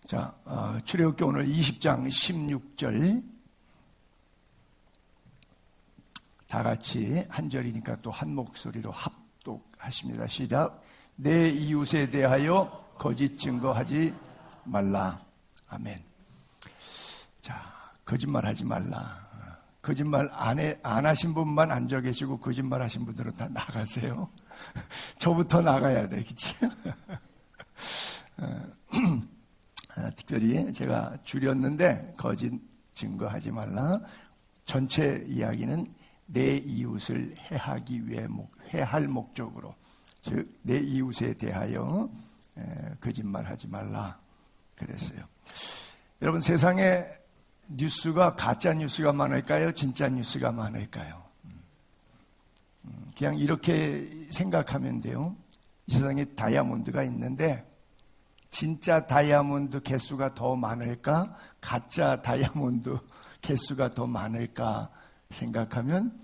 자, 출애굽기 오늘 20장 16절 다 같이 한 절이니까 또 한 목소리로 합독하십니다. 시작. 내 이웃에 대하여 거짓 증거하지 말라. 아멘. 자, 거짓말하지 말라. 거짓말 안 하신 분만 앉아 계시고 거짓말 하신 분들은 다 나가세요. 저부터 나가야 돼, 그치? 특별히 제가 줄였는데 거짓 증거하지 말라. 전체 이야기는 내 이웃을 해하기 위해 해할 목적으로, 즉 내 이웃에 대하여 거짓말하지 말라 그랬어요. 여러분, 세상에 뉴스가 가짜 뉴스가 많을까요? 진짜 뉴스가 많을까요? 그냥 이렇게 생각하면 돼요. 이 세상에 다이아몬드가 있는데 진짜 다이아몬드 개수가 더 많을까? 가짜 다이아몬드 개수가 더 많을까 생각하면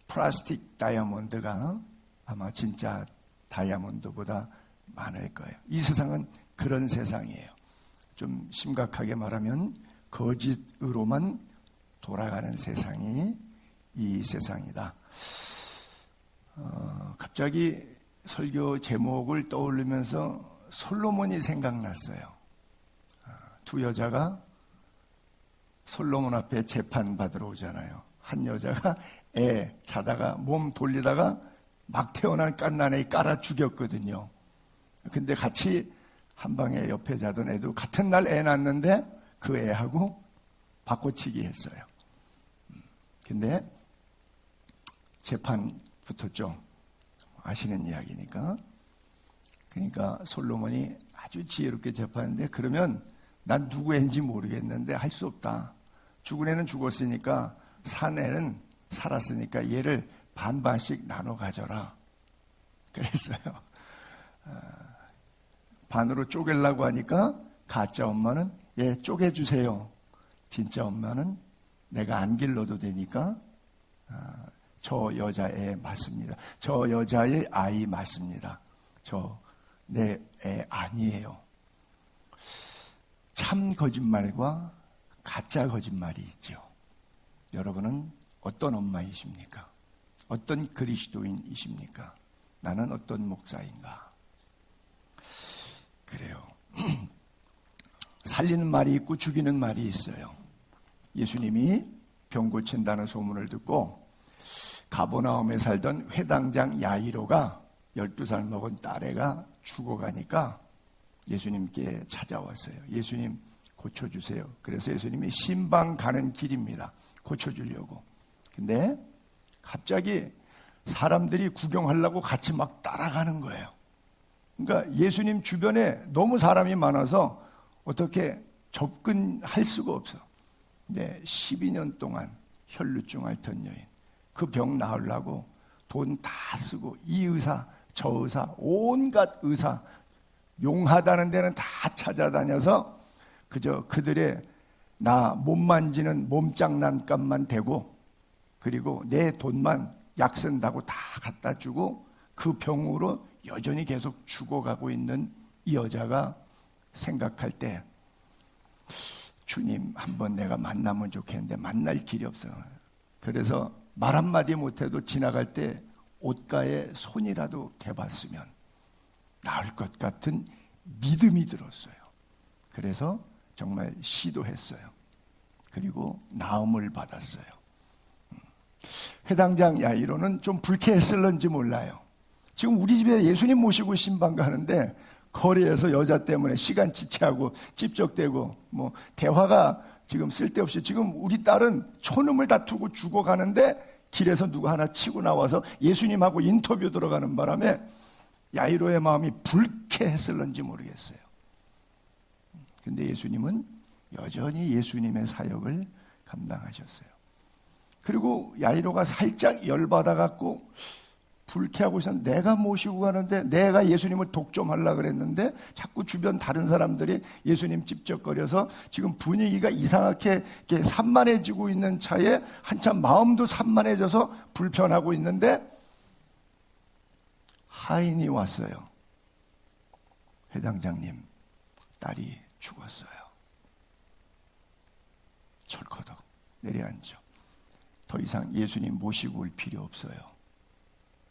플라스틱 다이아몬드가 아마 진짜 다이아몬드보다 많을 거예요. 이 세상은 그런 세상이에요. 좀 심각하게 말하면 거짓으로만 돌아가는 세상이 이 세상이다. 갑자기 설교 제목을 떠올리면서 솔로몬이 생각났어요. 두 여자가 솔로몬 앞에 재판 받으러 오잖아요. 한 여자가 애 자다가 몸 돌리다가 막 태어난 갓난애 깔아 죽였거든요. 근데 같이 한 방에 옆에 자던 애도 같은 날 애 낳았는데 그 애하고 바꿔치기 했어요. 근데 재판 붙었죠. 아시는 이야기니까. 그러니까 솔로몬이 아주 지혜롭게 재판했는데, 그러면 난 누구 애인지 모르겠는데 할 수 없다. 죽은 애는 죽었으니까 산 애는 살았으니까 얘를 반반씩 나눠 가져라. 그랬어요. 반으로 쪼개려고 하니까 가짜 엄마는 얘 쪼개주세요. 진짜 엄마는 내가 안 길러도 되니까 저 여자애 맞습니다. 저 여자의 아이 맞습니다. 저 내 애 아니에요. 참 거짓말과 가짜 거짓말이 있죠. 여러분은 어떤 엄마이십니까? 어떤 그리스도인이십니까? 나는 어떤 목사인가? 그래요. 살리는 말이 있고 죽이는 말이 있어요. 예수님이 병 고친다는 소문을 듣고 가버나움에 살던 회당장 야이로가 12살 먹은 딸애가 죽어가니까 예수님께 찾아왔어요. 예수님 고쳐주세요. 그래서 예수님이 신방 가는 길입니다. 고쳐주려고. 근데 갑자기 사람들이 구경하려고 같이 막 따라가는 거예요. 그러니까 예수님 주변에 너무 사람이 많아서 어떻게 접근할 수가 없어. 근데 12년 동안 혈루증 앓던 여인, 그 병 나으려고 돈 다 쓰고 이 의사 저 의사 온갖 의사 용하다는 데는 다 찾아다녀서 그저 그들의 나 몸 만지는 몸장난감만 대고 그리고 내 돈만 약 쓴다고 다 갖다 주고 그 병으로 여전히 계속 죽어가고 있는 이 여자가 생각할 때 주님 한번 내가 만나면 좋겠는데 만날 길이 없어. 그래서 말 한마디 못해도 지나갈 때 옷가에 손이라도 대봤으면 나을 것 같은 믿음이 들었어요. 그래서 정말 시도했어요. 그리고 나음을 받았어요. 회당장 야이로는 좀 불쾌했을런지 몰라요. 지금 우리 집에 예수님 모시고 신방 가는데 거리에서 여자 때문에 시간 지체하고 찝적대고 뭐 대화가 지금 쓸데없이, 지금 우리 딸은 촌음을 다투고 죽어가는데 길에서 누가 하나 치고 나와서 예수님하고 인터뷰 들어가는 바람에 야이로의 마음이 불쾌했을런지 모르겠어요. 근데 예수님은 여전히 예수님의 사역을 감당하셨어요. 그리고 야이로가 살짝 열받아갖고 불쾌하고 있었는데, 내가 모시고 가는데 내가 예수님을 독점하려고 그랬는데 자꾸 주변 다른 사람들이 예수님 찝쩍거려서 지금 분위기가 이상하게 산만해지고 있는 차에 한참 마음도 산만해져서 불편하고 있는데 하인이 왔어요. 회당장님, 딸이 죽었어요. 철커덕 내려앉죠. 더 이상 예수님 모시고 올 필요 없어요.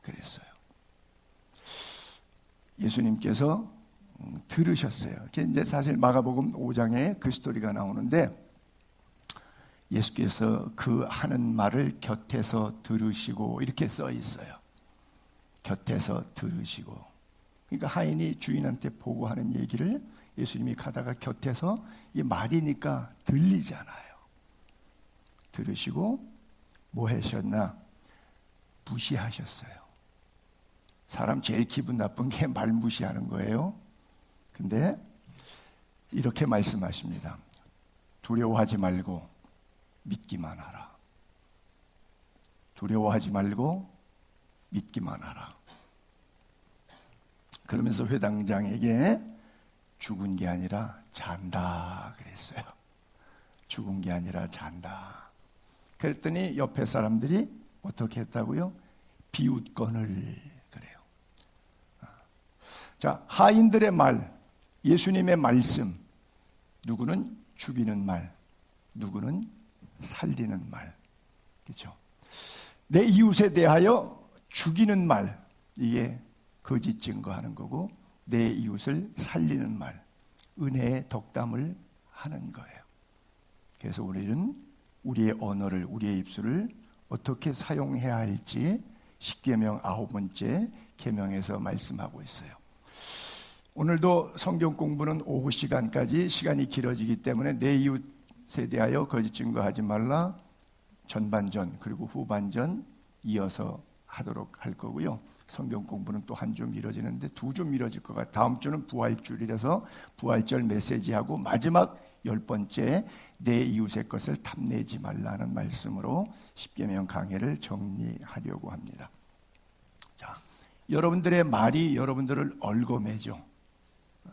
그랬어요. 예수님께서 들으셨어요. 이제 사실 마가복음 5장에 그 스토리가 나오는데 예수께서 그 하는 말을 곁에서 들으시고 이렇게 써 있어요. 곁에서 들으시고. 그러니까 하인이 주인한테 보고하는 얘기를 예수님이 가다가 곁에서 이 말이니까 들리잖아요. 들으시고 뭐 하셨나? 무시하셨어요. 사람 제일 기분 나쁜 게 말 무시하는 거예요. 근데 이렇게 말씀하십니다. 두려워하지 말고 믿기만 하라. 두려워하지 말고 믿기만 하라. 그러면서 회당장에게 죽은 게 아니라 잔다 그랬어요. 죽은 게 아니라 잔다. 그랬더니 옆에 사람들이 어떻게 했다고요? 비웃건을 그래요. 자, 하인들의 말, 예수님의 말씀, 누구는 죽이는 말, 누구는 살리는 말. 그렇죠? 내 이웃에 대하여 죽이는 말, 이게 거짓 증거하는 거고, 내 이웃을 살리는 말, 은혜의 덕담을 하는 거예요. 그래서 우리는 우리의 언어를, 우리의 입술을 어떻게 사용해야 할지 십계명 9번째 계명에서 말씀하고 있어요. 오늘도 성경 공부는 오후 시간까지 시간이 길어지기 때문에 내 이웃에 대하여 거짓 증거하지 말라 전반전 그리고 후반전 이어서 하도록 할 거고요. 성경 공부는 또 한 주 미뤄지는데 2주 미뤄질 것 같아요. 다음 주는 부활주일이라서 부활절 메시지하고 마지막 10번째 내 이웃의 것을 탐내지 말라는 말씀으로 십계명 강해를 정리하려고 합니다. 자, 여러분들의 말이 여러분들을 얽어매죠.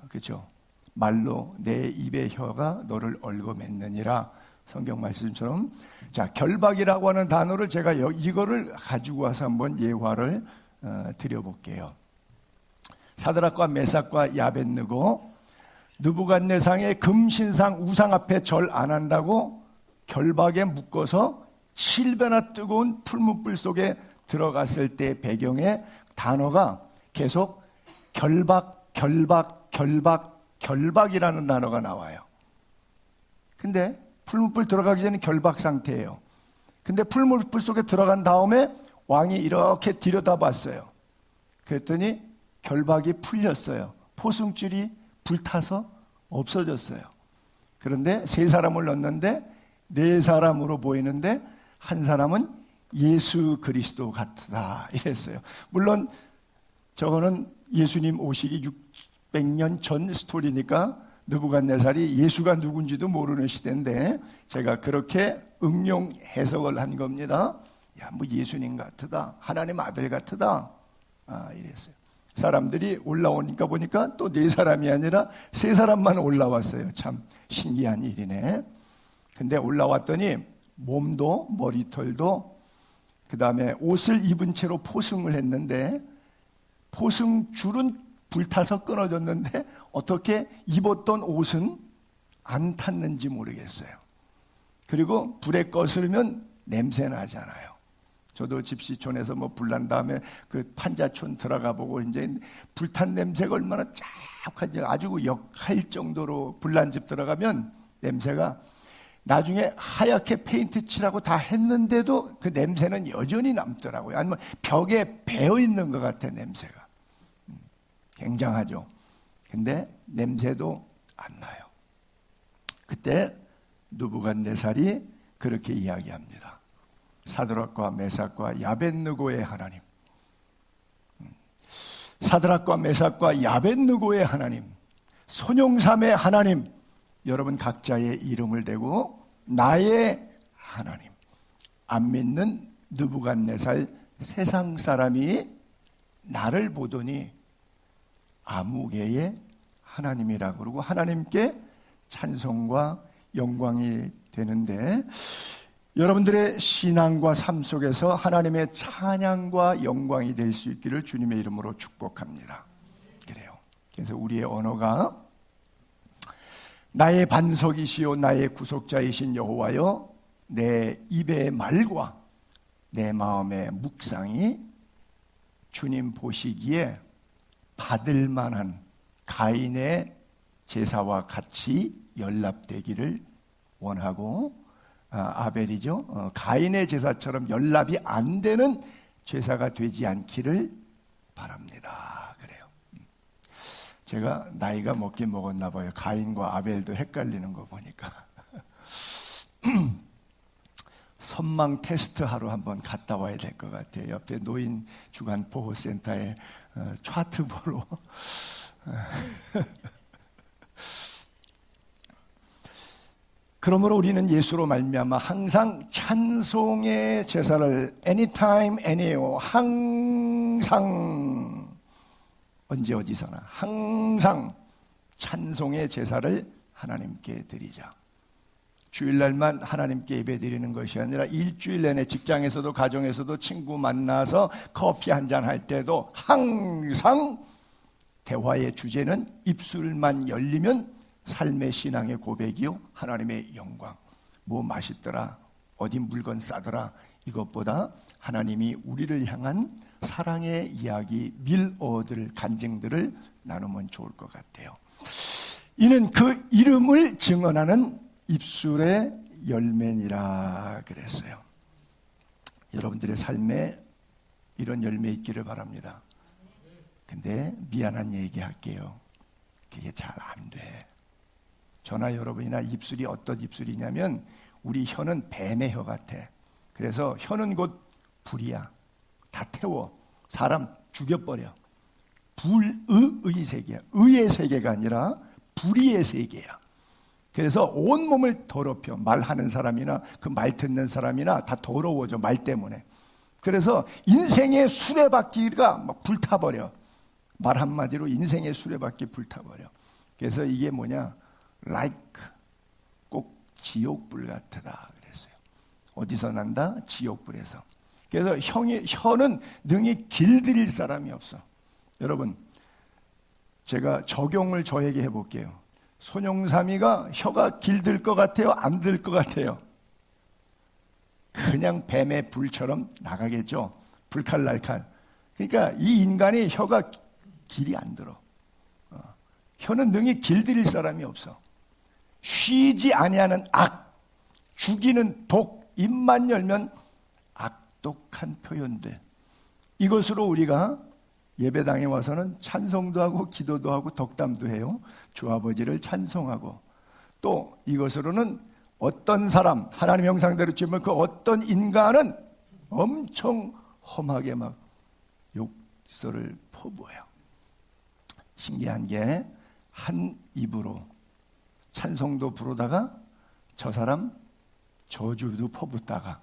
그렇죠? 말로 내 입의 혀가 너를 얽어맸느니라. 성경 말씀처럼. 자, 결박이라고 하는 단어를 제가 이거를 가지고 와서 한번 예화를 드려볼게요. 사드락과 메삭과 야벳느고 느부갓네살의 금신상 우상 앞에 절 안 한다고 결박에 묶어서 7배나 뜨거운 풀무불 속에 들어갔을 때 배경에 단어가 계속 결박이라는 단어가 나와요. 근데 풀무불 들어가기 전에 결박 상태예요. 근데 풀무불 속에 들어간 다음에 왕이 이렇게 들여다봤어요. 그랬더니 결박이 풀렸어요. 포승줄이 불타서 없어졌어요. 그런데 3사람을 넣었는데 4사람으로 보이는데 한 사람은 예수 그리스도 같다 이랬어요. 물론 저거는 예수님 오시기 600년 전 스토리니까 느부갓네살이 예수가 누군지도 모르는 시대인데 제가 그렇게 응용 해석을 한 겁니다. 야, 뭐 예수님 같으다, 하나님 아들 같으다, 이랬어요. 사람들이 올라오니까 보니까 또 4사람이 아니라 3사람만 올라왔어요. 참 신기한 일이네. 근데 올라왔더니 몸도 머리털도 그 다음에 옷을 입은 채로 포승을 했는데 포승줄은 불타서 끊어졌는데 어떻게 입었던 옷은 안 탔는지 모르겠어요. 그리고 불에 거스르면 냄새 나잖아요. 저도 집시촌에서 뭐 불난 다음에 그 판자촌 들어가 보고 이제 불탄 냄새가 얼마나 쫙하지 아주 역할 정도로 불난 집 들어가면 냄새가 나중에 하얗게 페인트 칠하고 다 했는데도 그 냄새는 여전히 남더라고요. 아니면 벽에 배어 있는 것 같아 냄새가. 굉장하죠. 근데 냄새도 안 나요. 그때 느부갓네살이 그렇게 이야기합니다. 사드락과 메삭과 야벳느고의 하나님, 사드락과 메삭과 야벳느고의 하나님, 손용삼의 하나님, 여러분 각자의 이름을 대고 나의 하나님, 안 믿는 느부갓네살 세상 사람이 나를 보더니 아무개의 하나님이라고 그러고 하나님께 찬송과 영광이 되는데 여러분들의 신앙과 삶 속에서 하나님의 찬양과 영광이 될 수 있기를 주님의 이름으로 축복합니다. 그래요. 그래서 우리의 언어가 나의 반석이시요 나의 구속자이신 여호와여, 내 입의 말과 내 마음의 묵상이 주님 보시기에 받을 만한 가인의 제사와 같이 연합되기를 원하고, 아벨이죠. 가인의 제사처럼 연합이 안 되는 제사가 되지 않기를 바랍니다. 그래요. 제가 나이가 먹긴 먹었나 봐요. 가인과 아벨도 헷갈리는 거 보니까. 선망 테스트 하러 한번 갔다 와야 될 것 같아요. 옆에 노인 주간 보호센터에 차트 보러. 그러므로 우리는 예수로 말미암아 항상 찬송의 제사를 anytime, anywhere, 항상, 언제 어디서나 항상 찬송의 제사를 하나님께 드리자. 주일날만 하나님께 예배드리는 것이 아니라 일주일 내내 직장에서도 가정에서도 친구 만나서 커피 한잔 할 때도 항상 대화의 주제는 입술만 열리면 삶의 신앙의 고백이요, 하나님의 영광. 뭐 맛있더라, 어디 물건 싸더라, 이것보다 하나님이 우리를 향한 사랑의 이야기, 밀어들 간증들을 나누면 좋을 것 같아요. 이는 그 이름을 증언하는 입술의 열매니라 그랬어요. 여러분들의 삶에 이런 열매 있기를 바랍니다. 근데 미안한 얘기 할게요. 그게 잘 안 돼. 저나 여러분이나 입술이 어떤 입술이냐면, 우리 혀는 뱀의 혀 같아. 그래서 혀는 곧 불이야. 다 태워. 사람 죽여버려. 불의의 세계야. 의의 세계가 아니라 불의의 세계야. 그래서 온몸을 더럽혀. 말하는 사람이나 그 말 듣는 사람이나 다 더러워져, 말 때문에. 그래서 인생의 수레바퀴가 막 불타버려. 말 한마디로 인생의 수레바퀴 불타버려. 그래서 이게 뭐냐, like, 꼭 지옥불 같으다 그랬어요. 어디서 난다? 지옥불에서. 그래서 혀는 능히 길들일 사람이 없어. 여러분, 제가 적용을 저에게 해볼게요. 손용삼이가 혀가 길들 것 같아요? 안 들 것 같아요? 그냥 뱀의 불처럼 나가겠죠. 불칼날칼. 그러니까 이 인간이 혀가 길이 안 들어. 혀는 능히 길들일 사람이 없어. 쉬지 아니하는 악, 죽이는 독, 입만 열면 악독한 표현들. 이것으로 우리가 예배당에 와서는 찬송도 하고 기도도 하고 덕담도 해요. 주 아버지를 찬송하고, 또 이것으로는 어떤 사람, 하나님 형상대로 지으면 그 어떤 인간은 엄청 험하게 막 욕설을 퍼부어요. 신기한 게, 한 입으로 찬송도 부르다가 저 사람 저주도 퍼붓다가,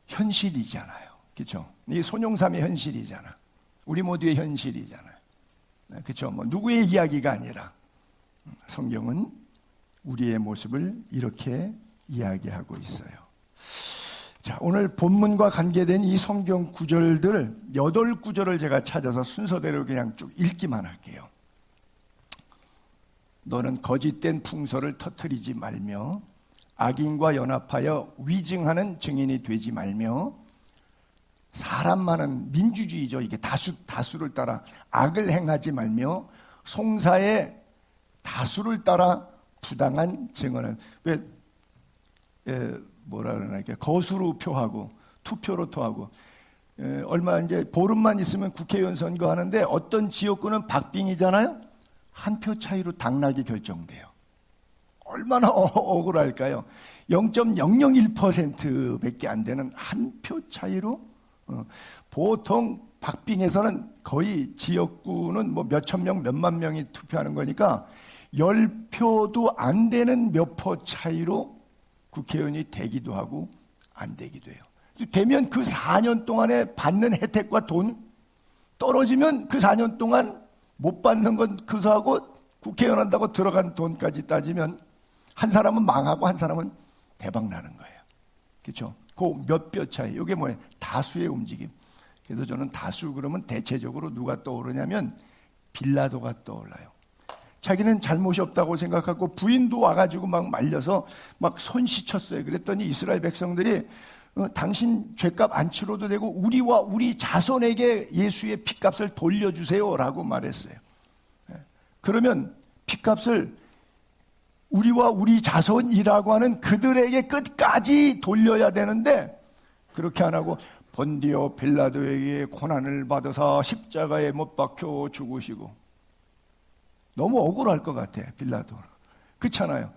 현실이잖아요. 그렇죠? 이게 손용삼의 현실이잖아. 우리 모두의 현실이잖아요. 그렇죠? 뭐 누구의 이야기가 아니라 성경은 우리의 모습을 이렇게 이야기하고 있어요. 자, 오늘 본문과 관계된 이 성경 구절들 8구절을 제가 찾아서 순서대로 그냥 쭉 읽기만 할게요. 너는 거짓된 풍설을 터뜨리지 말며 악인과 연합하여 위증하는 증인이 되지 말며, 사람 많은 민주주의죠. 이게 다수를 따라 악을 행하지 말며, 송사의 다수를 따라 부당한 증언을, 뭐라 그러나, 이렇게 거수로 표하고 투표로 토하고. 얼마 이제 보름만 있으면 국회의원 선거하는데 어떤 지역구는 박빙이잖아요. 한 표 차이로 당락이 결정돼요. 얼마나 억울할까요? 0.001%밖에 안 되는 한 표 차이로. 보통 박빙에서는 거의 지역구는 뭐 몇천 명, 몇만 명이 투표하는 거니까 10표도 안 되는 몇 표 차이로 국회의원이 되기도 하고 안 되기도 해요. 되면 그 4년 동안에 받는 혜택과 돈, 떨어지면 그 4년 동안 못 받는 건 그소하고 국회의원 한다고 들어간 돈까지 따지면 한 사람은 망하고 한 사람은 대박 나는 거예요. 그렇죠? 그 몇 표 차이. 이게 뭐예요? 다수의 움직임. 그래서 저는 다수 그러면 대체적으로 누가 떠오르냐면 빌라도가 떠올라요. 자기는 잘못이 없다고 생각하고 부인도 와가지고 막 말려서 막 손 씻혔어요. 그랬더니 이스라엘 백성들이 당신 죄값 안 치러도 되고 우리와 우리 자손에게 예수의 피값을 돌려주세요 라고 말했어요. 그러면 피값을 우리와 우리 자손이라고 하는 그들에게 끝까지 돌려야 되는데 그렇게 안 하고 본디오 빌라도에게 고난을 받아서 십자가에 못 박혀 죽으시고, 너무 억울할 것 같아 빌라도. 그렇잖아요.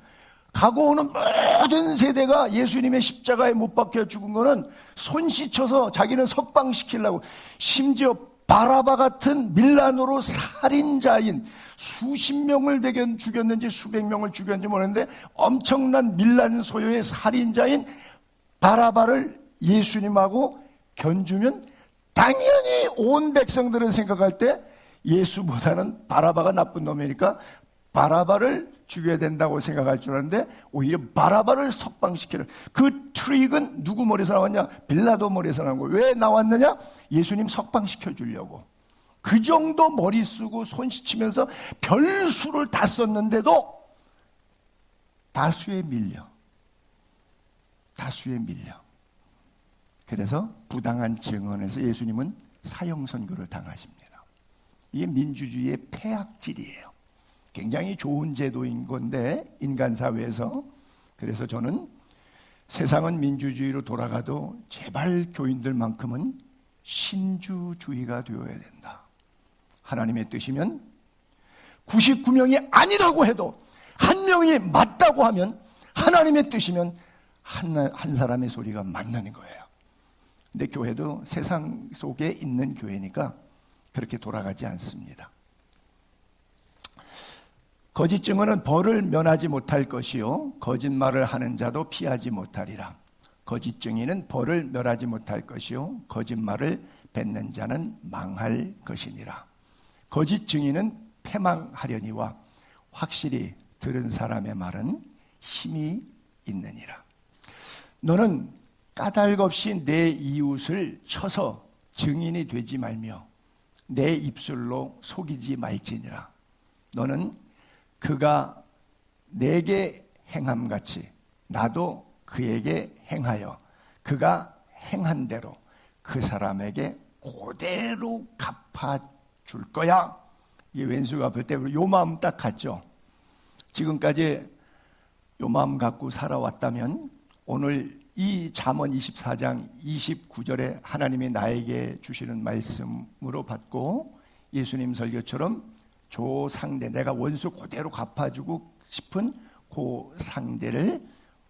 가고 오는 모든 세대가 예수님의 십자가에 못 박혀 죽은 거는 손 씻혀서 자기는 석방시키려고, 심지어 바라바 같은 밀라노로 살인자인 수십 명을 죽였는지 수백 명을 죽였는지 모르는데 엄청난 밀란 소요의 살인자인 바라바를 예수님하고 견주면 당연히 온 백성들은 생각할 때 예수보다는 바라바가 나쁜 놈이니까 바라바를 죽여야 된다고 생각할 줄 알았는데 오히려 바라바를 석방시키는 그 트릭은 누구 머리에서 나왔냐? 빌라도 머리에서 나온 거예요. 왜 나왔느냐? 예수님 석방시켜 주려고. 그 정도 머리 쓰고 손 씻히면서 별수를 다 썼는데도 다수에 밀려. 그래서 부당한 증언에서 예수님은 사형 선고를 당하십니다. 이게 민주주의의 폐악질이에요. 굉장히 좋은 제도인 건데 인간 사회에서. 그래서 저는 세상은 민주주의로 돌아가도 제발 교인들만큼은 신주주의가 되어야 된다. 하나님의 뜻이면 99명이 아니라고 해도 한 명이 맞다고 하면 하나님의 뜻이면 한 사람의 소리가 맞는 거예요. 근데 교회도 세상 속에 있는 교회니까 그렇게 돌아가지 않습니다. 거짓 증언은 벌을 면하지 못할 것이요 거짓말을 하는 자도 피하지 못하리라. 거짓 증인은 벌을 면하지 못할 것이요 거짓말을 뱉는 자는 망할 것이니라. 거짓 증인은 패망하려니와 확실히 들은 사람의 말은 힘이 있느니라. 너는 까닭 없이 내 이웃을 쳐서 증인이 되지 말며 내 입술로 속이지 말지니라. 너는 그가 내게 행함같이 나도 그에게 행하여 그가 행한 대로 그 사람에게 그대로 갚아줄 거야. 이게 왼수 갚을 때 요 마음 딱 갖죠. 지금까지 요 마음 갖고 살아왔다면 오늘 이 잠언 24장 29절에 하나님이 나에게 주시는 말씀으로 받고 예수님 설교처럼 조 상대, 내가 원수 그대로 갚아주고 싶은 그 상대를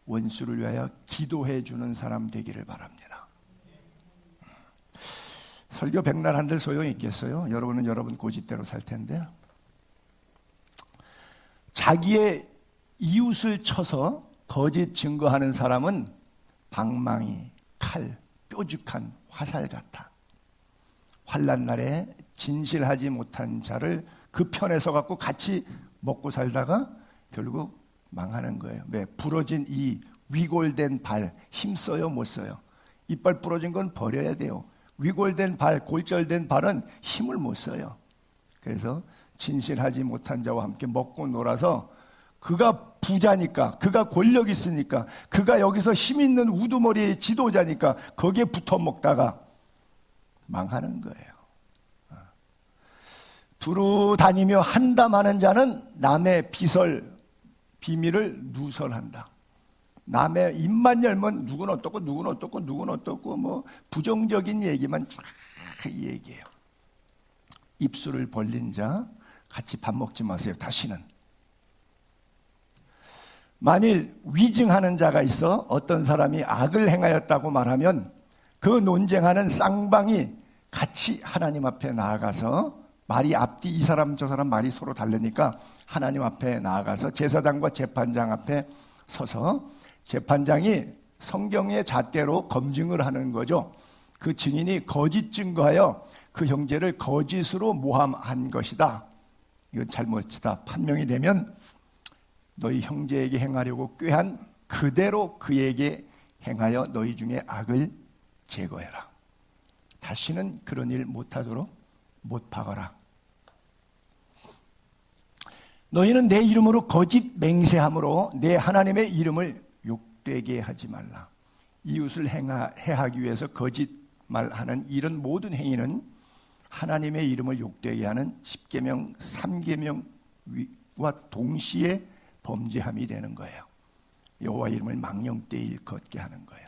원수를 위하여 기도해 주는 사람 되기를 바랍니다. 설교 백날 한들 소용이 있겠어요? 여러분은 여러분 고집대로 살 텐데. 자기의 이웃을 쳐서 거짓 증거하는 사람은 방망이, 칼, 뾰족한 화살 같아. 환난 날에 진실하지 못한 자를 그 편에 서갖고 같이 먹고 살다가 결국 망하는 거예요. 왜? 부러진 이 위골된 발 힘써요 못 써요? 이빨 부러진 건 버려야 돼요. 위골된 발, 골절된 발은 힘을 못 써요. 그래서 진실하지 못한 자와 함께 먹고 놀아서 그가 부자니까, 그가 권력 있으니까, 그가 여기서 힘 있는 우두머리의 지도자니까 거기에 붙어 먹다가 망하는 거예요. 두루 다니며 한담하는 자는 남의 비밀을 누설한다. 남의 입만 열면 누구는 어떻고 누구는 어떻고 누구는 어떻고 뭐 부정적인 얘기만 쫙 얘기해요. 입술을 벌린 자 같이 밥 먹지 마세요. 다시는. 만일 위증하는 자가 있어 어떤 사람이 악을 행하였다고 말하면 그 논쟁하는 쌍방이 같이 하나님 앞에 나아가서 말이 앞뒤 이 사람 저 사람 말이 서로 다르니까 하나님 앞에 나아가서 제사장과 재판장 앞에 서서 재판장이 성경의 잣대로 검증을 하는 거죠. 그 증인이 거짓 증거하여 그 형제를 거짓으로 모함한 것이다. 이건 잘못이다. 판명이 되면 너희 형제에게 행하려고 꾀한 그대로 그에게 행하여 너희 중에 악을 제거해라. 다시는 그런 일 못하도록 못 박아라. 너희는 내 이름으로 거짓 맹세함으로 내 하나님의 이름을 욕되게 하지 말라. 이웃을 해하기 위해서 거짓말하는 이런 모든 행위는 하나님의 이름을 욕되게 하는 십계명 3계명과 동시에 범죄함이 되는 거예요. 여호와 이름을 망령되이 일컫게 하는 거예요.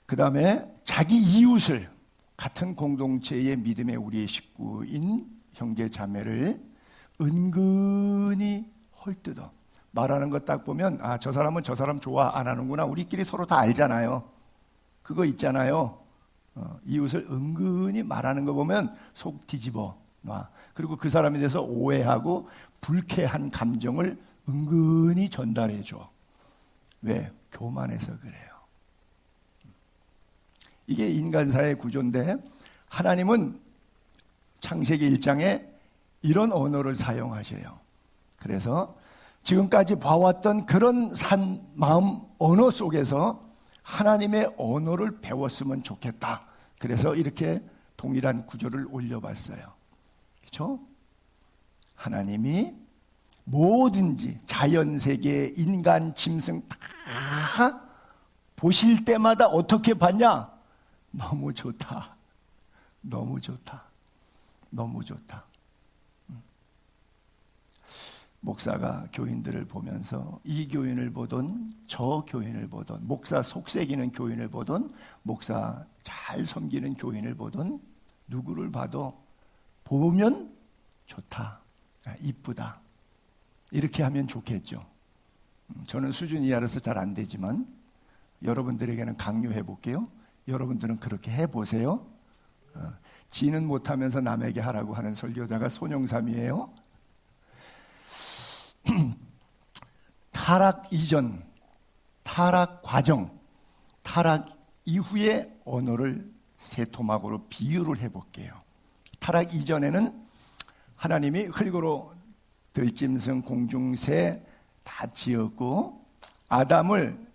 그 다음에 자기 이웃을, 같은 공동체의 믿음의 우리의 식구인 형제 자매를 은근히 헐뜯어. 말하는 것 딱 보면 저 사람은 저 사람 좋아 안 하는구나. 우리끼리 서로 다 알잖아요. 그거 있잖아요. 이웃을 은근히 말하는 거 보면 속 뒤집어 놔. 그리고 그 사람에 대해서 오해하고 불쾌한 감정을 은근히 전달해 줘. 왜? 교만해서 그래요. 이게 인간사의 구조인데, 하나님은 창세기 1장에 이런 언어를 사용하셔요. 그래서 지금까지 봐왔던 그런 마음 언어 속에서 하나님의 언어를 배웠으면 좋겠다. 그래서 이렇게 동일한 구조를 올려봤어요. 그렇죠? 하나님이 뭐든지 자연세계, 인간, 짐승 다 보실 때마다 어떻게 봤냐? 너무 좋다. 너무 좋다. 너무 좋다. 목사가 교인들을 보면서 이 교인을 보던 저 교인을 보던, 목사 속삭이는 교인을 보던, 목사 잘 섬기는 교인을 보던, 누구를 봐도 보면 좋다, 이쁘다, 이렇게 하면 좋겠죠. 저는 수준 이하라서 잘 안 되지만 여러분들에게는 강요해 볼게요. 여러분들은 그렇게 해보세요. 지는 못하면서 남에게 하라고 하는 설교자가 손영삼이에요. 타락 이전, 타락 과정, 타락 이후의 언어를 세 토막으로 비유를 해볼게요. 타락 이전에는 하나님이 흙으로 들짐승, 공중새 다 지었고, 아담을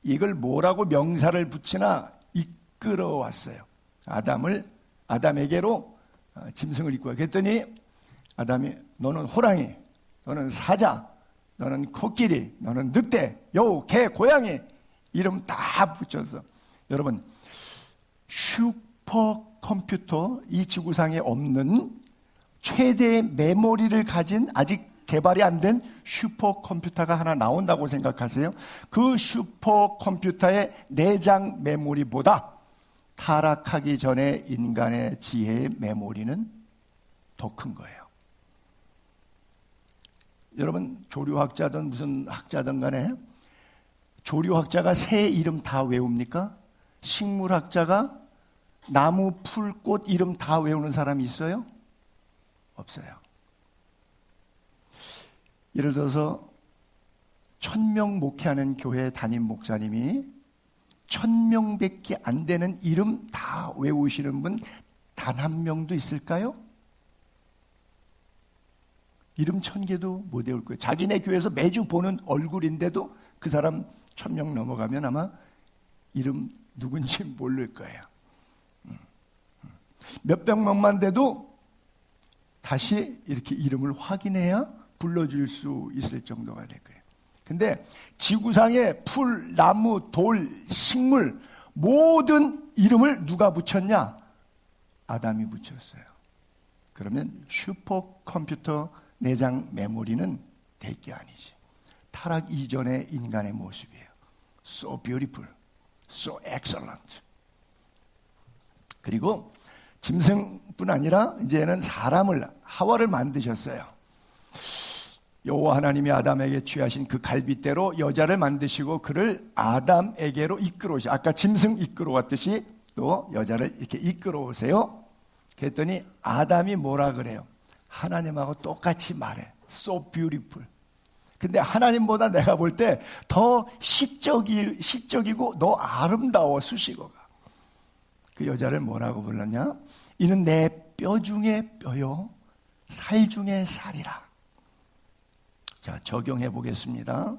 이걸 뭐라고 명사를 붙이나 이끌어왔어요. 아담에게로 짐승을 이끌어. 그랬더니 아담이 너는 호랑이, 너는 사자, 너는 코끼리, 너는 늑대, 여우, 개, 고양이 이름 다 붙여서. 여러분, 슈퍼컴퓨터, 이 지구상에 없는 최대의 메모리를 가진, 아직 개발이 안 된 슈퍼컴퓨터가 하나 나온다고 생각하세요? 그 슈퍼컴퓨터의 내장 메모리보다 타락하기 전에 인간의 지혜의 메모리는 더 큰 거예요. 여러분, 조류학자든 무슨 학자든 간에 조류학자가 새 이름 다 외웁니까? 식물학자가 나무, 풀, 꽃 이름 다 외우는 사람이 있어요? 없어요. 예를 들어서 1000명 목회하는 교회 담임 목사님이 1000명밖에 안 되는 이름 다 외우시는 분 단 한 명도 있을까요? 이름 1000개도 못 외울 거예요. 자기네 교회에서 매주 보는 얼굴인데도 그 사람 1000명 넘어가면 아마 이름 누군지 모를 거예요. 몇백 명만 돼도 다시 이렇게 이름을 확인해야 불러줄 수 있을 정도가 될 거예요. 근데 지구상의 풀, 나무, 돌, 식물 모든 이름을 누가 붙였냐? 아담이 붙였어요. 그러면 슈퍼컴퓨터 내장 메모리는 될 게 아니지. 타락 이전의 인간의 모습이에요. So beautiful, so excellent. 그리고 짐승뿐 아니라 이제는 사람을, 하와를 만드셨어요. 여호와 하나님이 아담에게 취하신 그 갈빗대로 여자를 만드시고 그를 아담에게로 이끌어오시. 아까 짐승 이끌어왔듯이 또 여자를 이렇게 이끌어오세요. 그랬더니 아담이 뭐라 그래요? 하나님하고 똑같이 말해. So beautiful. 근데 하나님보다 내가 볼 때 더 시적이고 너 아름다워, 수식어가. 그 여자를 뭐라고 불렀냐? 이는 내 뼈 중에 뼈요, 살 중에 살이라. 자, 적용해 보겠습니다.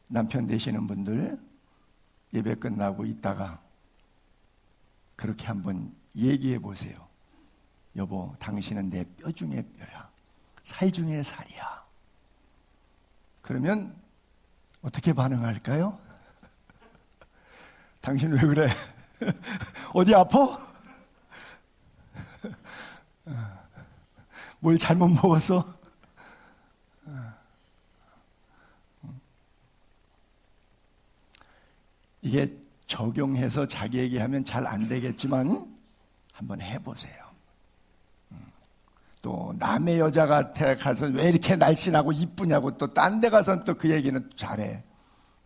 남편 되시는 분들, 예배 끝나고 있다가 그렇게 한번 얘기해 보세요. 여보, 당신은 내 뼈 중에 뼈야. 살 중에 살이야. 그러면 어떻게 반응할까요? 당신 왜 그래? 어디 아파? 뭘 잘못 먹었어? 이게 적용해서 자기에게 하면 잘 안 되겠지만 한번 해보세요. 또 남의 여자가 가서 왜 이렇게 날씬하고 이쁘냐고 또 딴 데 가서는 또 그 얘기는 잘해.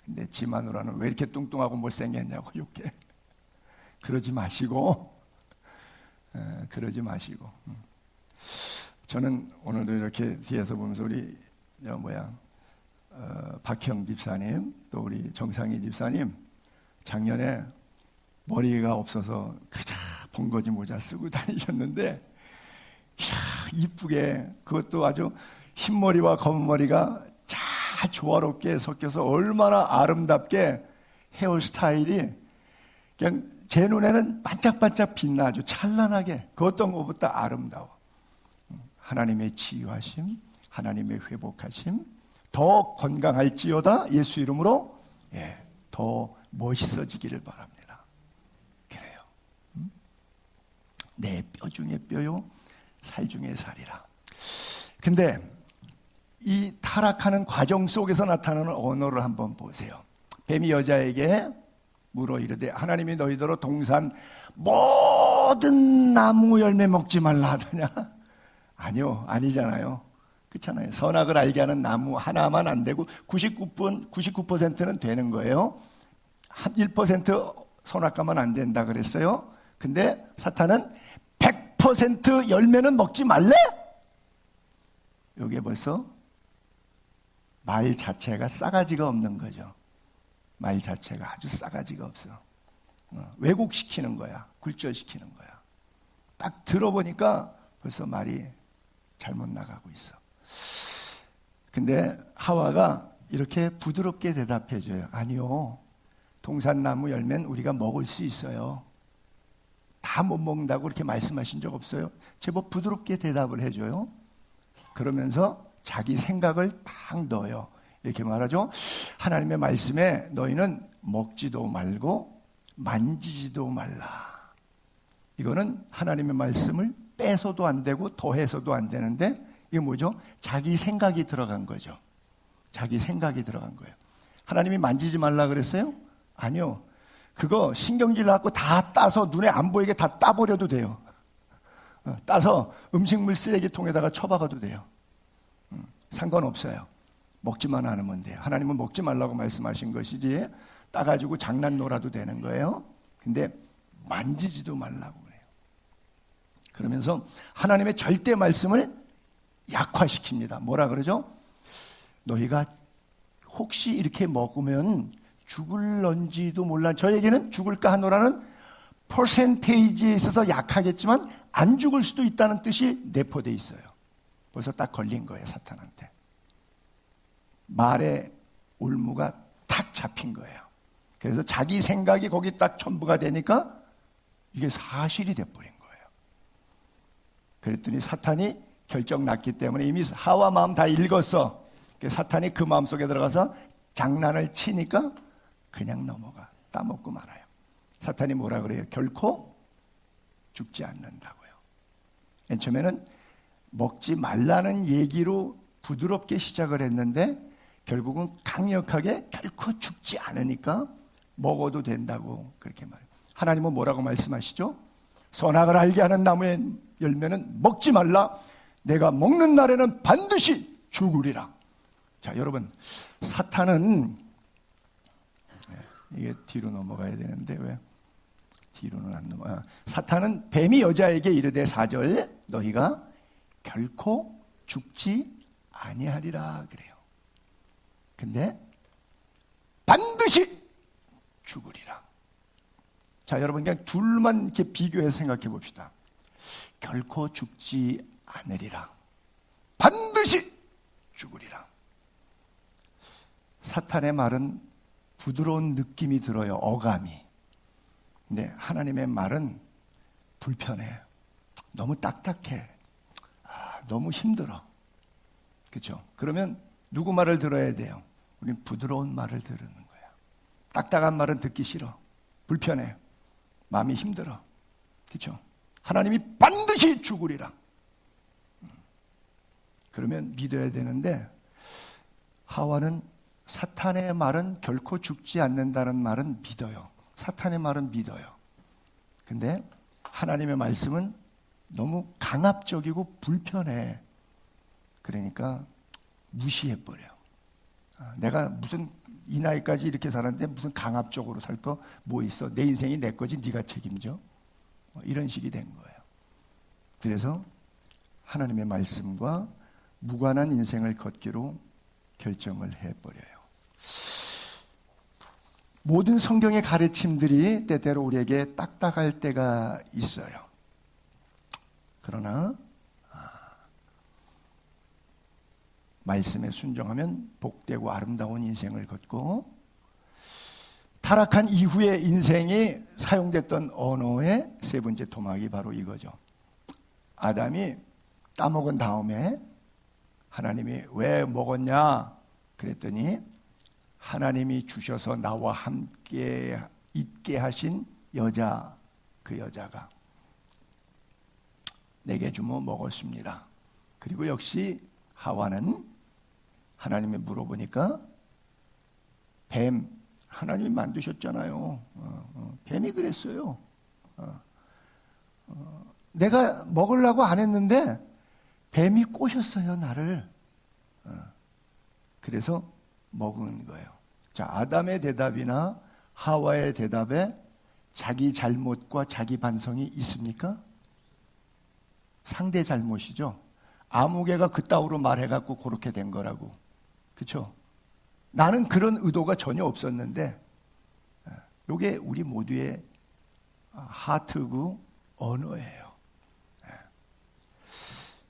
근데 지 마누라는 왜 이렇게 뚱뚱하고 못생겼냐고 욕해. 그러지 마시고 그러지 마시고. 저는 오늘도 이렇게 뒤에서 보면서 우리 박형 집사님 또 우리 정상희 집사님 작년에 머리가 없어서 그저 번거지 모자 쓰고 다니셨는데 이쁘게 그것도 아주 흰머리와 검은머리가 잘 조화롭게 섞여서 얼마나 아름답게 헤어스타일이 그냥 제 눈에는 반짝반짝 빛나 아주 찬란하게 그 어떤 것보다 아름다워. 하나님의 치유하심, 하나님의 회복하심, 더 건강할지어다 예수 이름으로 더 멋있어지기를 바랍니다. 그래요. 내 뼈 중에 뼈요 살 중에 살이라. 근데 이 타락하는 과정 속에서 나타나는 언어를 한번 보세요. 뱀이 여자에게 물어 이르되 하나님이 너희더러 동산 모든 나무 열매 먹지 말라 하더냐? 아니요, 아니잖아요. 그렇잖아요. 선악을 알게 하는 나무 하나만 안 되고 99%는 되는 거예요. 한 1% 선악과만 안 된다 그랬어요. 근데 사탄은 100% 열매는 먹지 말래? 여기에 벌써 말 자체가 싸가지가 없는 거죠. 말 자체가 아주 싸가지가 없어. 왜곡시키는 거야. 굴절시키는 거야. 딱 들어보니까 벌써 말이 잘못 나가고 있어. 근데 하와가 이렇게 부드럽게 대답해줘요. 아니요. 동산나무 열매는 우리가 먹을 수 있어요. 다 못 먹는다고 그렇게 말씀하신 적 없어요. 제법 부드럽게 대답을 해줘요. 그러면서 자기 생각을 딱 넣어요. 이렇게 말하죠. 하나님의 말씀에 너희는 먹지도 말고 만지지도 말라. 이거는 하나님의 말씀을 빼서도 안 되고 더해서도 안 되는데 이게 뭐죠? 자기 생각이 들어간 거죠. 자기 생각이 들어간 거예요. 하나님이 만지지 말라 그랬어요? 아니요. 그거 신경질 나고 다 따서 눈에 안 보이게 다 따버려도 돼요. 따서 음식물 쓰레기통에다가 처박아도 돼요. 상관없어요. 먹지만 않으면 돼요. 하나님은 먹지 말라고 말씀하신 것이지 따가지고 장난 놀아도 되는 거예요. 근데 만지지도 말라고 그래요. 그러면서 하나님의 절대 말씀을 약화시킵니다. 뭐라 그러죠? 너희가 혹시 이렇게 먹으면 죽을런지도 몰라. 저에게는 죽을까 하노라는 퍼센테이지에 있어서 약하겠지만 안 죽을 수도 있다는 뜻이 내포되어 있어요. 벌써 딱 걸린 거예요. 사탄한테. 말의 올무가 탁 잡힌 거예요. 그래서 자기 생각이 거기 딱 첨부가 되니까 이게 사실이 돼버린 거예요. 그랬더니 사탄이 결정 났기 때문에 이미 하와 마음 다 읽었어. 사탄이 그 마음속에 들어가서 장난을 치니까 그냥 넘어가. 따먹고 말아요. 사탄이 뭐라 그래요? 결코 죽지 않는다고요. 맨 처음에는 먹지 말라는 얘기로 부드럽게 시작을 했는데 결국은 강력하게 결코 죽지 않으니까 먹어도 된다고 그렇게 말해요. 하나님은 뭐라고 말씀하시죠? 선악을 알게 하는 나무의 열매는 먹지 말라. 내가 먹는 날에는 반드시 죽으리라. 자, 여러분, 사탄은 이게 뒤로 넘어가야 되는데 왜 뒤로는 안 넘어가? 사탄은 뱀이 여자에게 이르되 4절 너희가 결코 죽지 아니하리라 그래요. 근데 반드시 죽으리라. 자, 여러분 그냥 둘만 이렇게 비교해서 생각해 봅시다. 결코 죽지 않으리라. 반드시 죽으리라. 사탄의 말은 부드러운 느낌이 들어요. 어감이. 근데 하나님의 말은 불편해. 너무 딱딱해. 너무 힘들어. 그렇죠? 그러면 누구 말을 들어야 돼요? 우린 부드러운 말을 들으는 거야. 딱딱한 말은 듣기 싫어. 불편해. 마음이 힘들어. 그렇죠? 하나님이 반드시 죽으리라. 그러면 믿어야 되는데, 하와는 사탄의 말은 결코 죽지 않는다는 말은 믿어요. 사탄의 말은 믿어요. 근데 하나님의 말씀은 너무 강압적이고 불편해. 그러니까 무시해버려. 내가 무슨 이 나이까지 이렇게 살았는데 무슨 강압적으로 살 거 뭐 있어? 내 인생이 내 거지 네가 책임져? 이런 식이 된 거예요. 그래서 하나님의 말씀과 무관한 인생을 걷기로 결정을 해버려요. 모든 성경의 가르침들이 때때로 우리에게 딱딱할 때가 있어요. 그러나 말씀에 순종하면 복되고 아름다운 인생을 걷고, 타락한 이후의 인생이 사용됐던 언어의 세 번째 토막이 바로 이거죠. 아담이 따먹은 다음에 하나님이 왜 먹었냐 그랬더니, 하나님이 주셔서 나와 함께 있게 하신 여자, 그 여자가 내게 주며 먹었습니다. 그리고 역시 하와는 하나님이 물어보니까 뱀, 하나님이 만드셨잖아요. 뱀이 그랬어요. 내가 먹으려고 안 했는데 뱀이 꼬셨어요, 나를. 그래서 먹은 거예요. 자, 아담의 대답이나 하와의 대답에 자기 잘못과 자기 반성이 있습니까? 상대 잘못이죠. 아무개가 그따위로 말해갖고 그렇게 된 거라고. 그렇죠? 나는 그런 의도가 전혀 없었는데, 이게 우리 모두의 하트고 언어예요.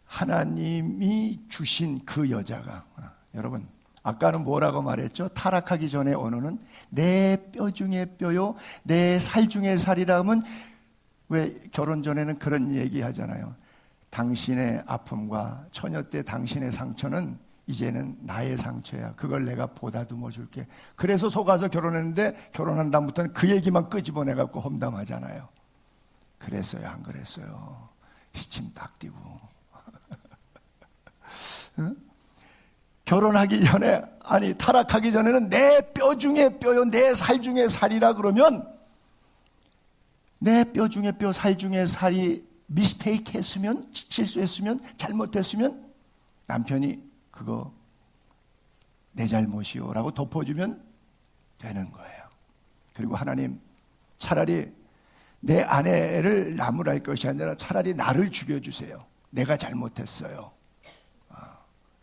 하나님이 주신 그 여자가, 여러분, 아까는 뭐라고 말했죠? 타락하기 전에 언어는 내 뼈 중에 뼈요, 내 살 중에 살이라 하면, 왜 결혼 전에는 그런 얘기 하잖아요. 당신의 아픔과 처녀 때 당신의 상처는 이제는 나의 상처야. 그걸 내가 보다듬어 줄게. 그래서 속아서 결혼했는데, 결혼한 다음부터는 그 얘기만 끄집어내갖고 험담하잖아요. 그랬어요, 안 그랬어요? 시침 딱 띄고. 응? 결혼하기 전에, 아니 타락하기 전에는 내 뼈 중에 뼈요, 내 살 중에 살이라 그러면, 내 뼈 중에 뼈, 살 중에 살이 미스테이크 했으면, 실수했으면, 잘못했으면 남편이 그거 내 잘못이요 라고 덮어주면 되는 거예요. 그리고 하나님, 차라리 내 아내를 나무랄 것이 아니라 차라리 나를 죽여주세요. 내가 잘못했어요.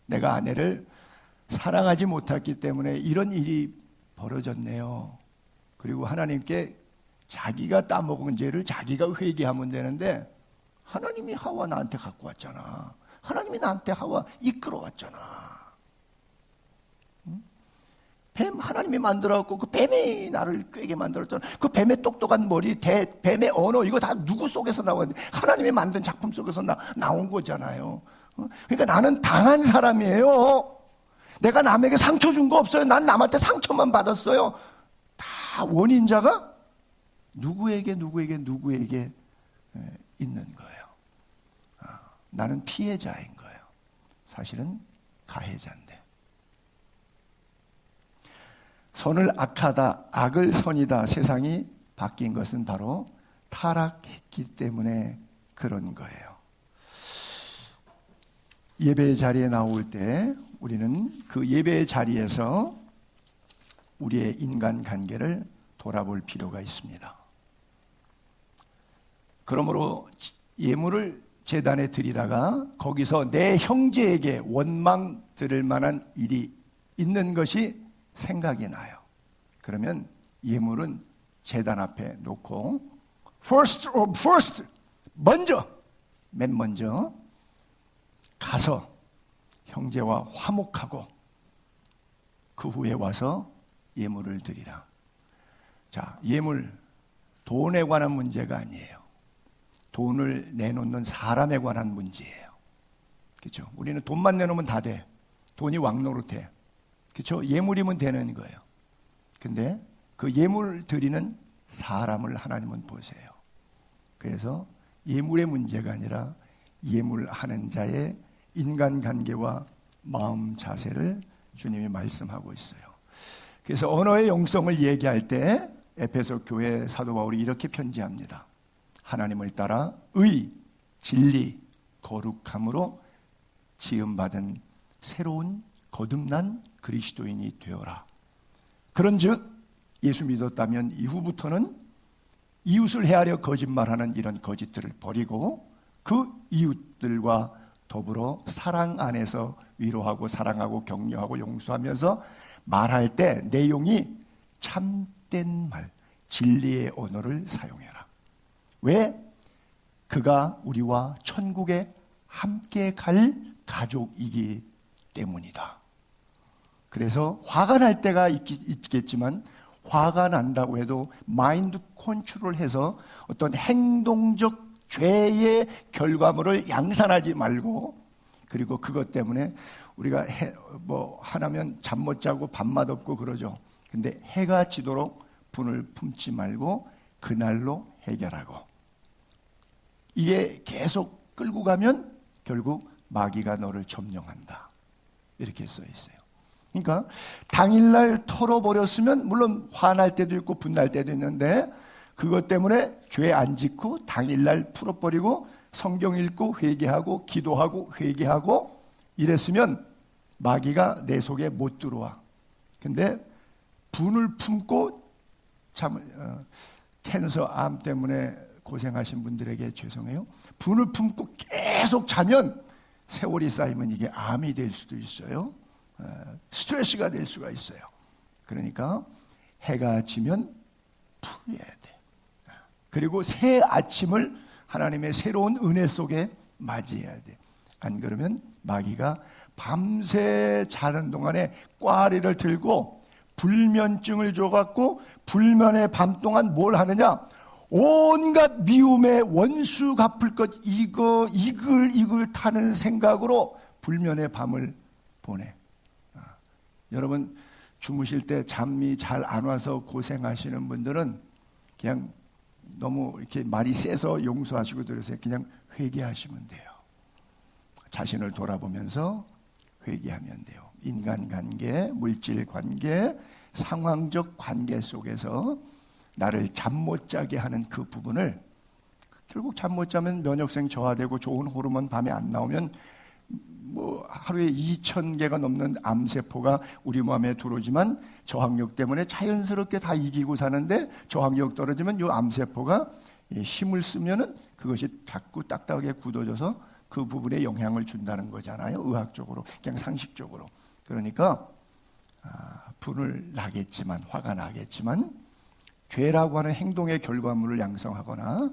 내가 아내를 사랑하지 못했기 때문에 이런 일이 벌어졌네요. 그리고 하나님께 자기가 따먹은 죄를 자기가 회개하면 되는데, 하나님이 하와 나한테 갖고 왔잖아. 하나님이 나한테 하와 이끌어왔잖아. 뱀 하나님이 만들어갖고 그 뱀이 나를 꾀게 만들었잖아. 그 뱀의 똑똑한 머리, 뱀의 언어, 이거 다 누구 속에서 나왔는데, 하나님이 만든 작품 속에서 나온 거잖아요. 그러니까 나는 당한 사람이에요. 내가 남에게 상처 준 거 없어요. 난 남한테 상처만 받았어요. 다 원인자가 누구에게 있는 거예요. 나는 피해자인 거예요. 사실은 가해자인데. 선을 악하다, 악을 선이다, 세상이 바뀐 것은 바로 타락했기 때문에 그런 거예요. 예배의 자리에 나올 때 우리는 그 예배의 자리에서 우리의 인간관계를 돌아볼 필요가 있습니다. 그러므로 예물을 제단에 드리다가 거기서 내 형제에게 원망 들을 만한 일이 있는 것이 생각이 나요. 그러면 예물은 제단 앞에 놓고 first, 맨 먼저 가서 형제와 화목하고 그 후에 와서 예물을 드리라. 자, 예물, 돈에 관한 문제가 아니에요. 돈을 내놓는 사람에 관한 문제예요. 그렇죠? 우리는 돈만 내놓으면 다 돼. 돈이 왕노릇해. 그렇죠? 예물이면 되는 거예요. 근데 그 예물 드리는 사람을 하나님은 보세요. 그래서 예물의 문제가 아니라 예물하는 자의 인간관계와 마음 자세를 주님이 말씀하고 있어요. 그래서 언어의 영성을 얘기할 때 에베소 교회 사도 바울이 이렇게 편지합니다. 하나님을 따라 의, 진리, 거룩함으로 지음받은 새로운 거듭난 그리스도인이 되어라. 그런즉 예수 믿었다면 이후부터는 이웃을 해하려 거짓말하는 이런 거짓들을 버리고 그 이웃들과 더불어 사랑 안에서 위로하고 사랑하고 격려하고 용서하면서 말할 때 내용이 참된 말, 진리의 언어를 사용해라. 왜? 그가 우리와 천국에 함께 갈 가족이기 때문이다. 그래서 화가 날 때가 있겠지만 화가 난다고 해도 마인드 컨트롤해서 어떤 행동적 죄의 결과물을 양산하지 말고, 그리고 그것 때문에 우리가 하나면 잠 못 자고 밥맛 없고 그러죠. 근데 해가 지도록 분을 품지 말고 그날로 해결하고, 이게 계속 끌고 가면 결국 마귀가 너를 점령한다. 이렇게 써 있어요. 그러니까 당일날 털어버렸으면 물론 화날 때도 있고 분날 때도 있는데 그것 때문에 죄 안 짓고 당일날 풀어버리고 성경 읽고 회개하고 기도하고 회개하고 이랬으면 마귀가 내 속에 못 들어와. 근데 분을 품고 캔서 암 때문에 고생하신 분들에게 죄송해요. 분을 품고 계속 자면 세월이 쌓이면 이게 암이 될 수도 있어요. 스트레스가 될 수가 있어요. 그러니까 해가 지면 풀어야 돼. 그리고 새 아침을 하나님의 새로운 은혜 속에 맞이해야 돼. 안 그러면 마귀가 밤새 자는 동안에 꽈리를 들고 불면증을 줘갖고 불면의 밤 동안 뭘 하느냐? 온갖 미움의 원수 갚을 것 이거 이글 타는 생각으로 불면의 밤을 보내. 여러분 주무실 때 잠이 잘 안 와서 고생하시는 분들은 그냥 너무 이렇게 말이 세서 용서하시고 들으세요. 그냥 회개하시면 돼요. 자신을 돌아보면서 회개하면 돼요. 인간관계, 물질관계, 상황적 관계 속에서 나를 잠 못 자게 하는 그 부분을, 결국 잠 못 자면 면역성이 저하되고 좋은 호르몬 밤에 안 나오면 하루에 2,000개가 넘는 암세포가 우리 몸에 들어오지만 저항력 때문에 자연스럽게 다 이기고 사는데 저항력 떨어지면 이 암세포가 힘을 쓰면은 그것이 자꾸 딱딱하게 굳어져서 그 부분에 영향을 준다는 거잖아요. 의학적으로, 그냥 상식적으로. 그러니까 분을 나겠지만, 화가 나겠지만 죄라고 하는 행동의 결과물을 양성하거나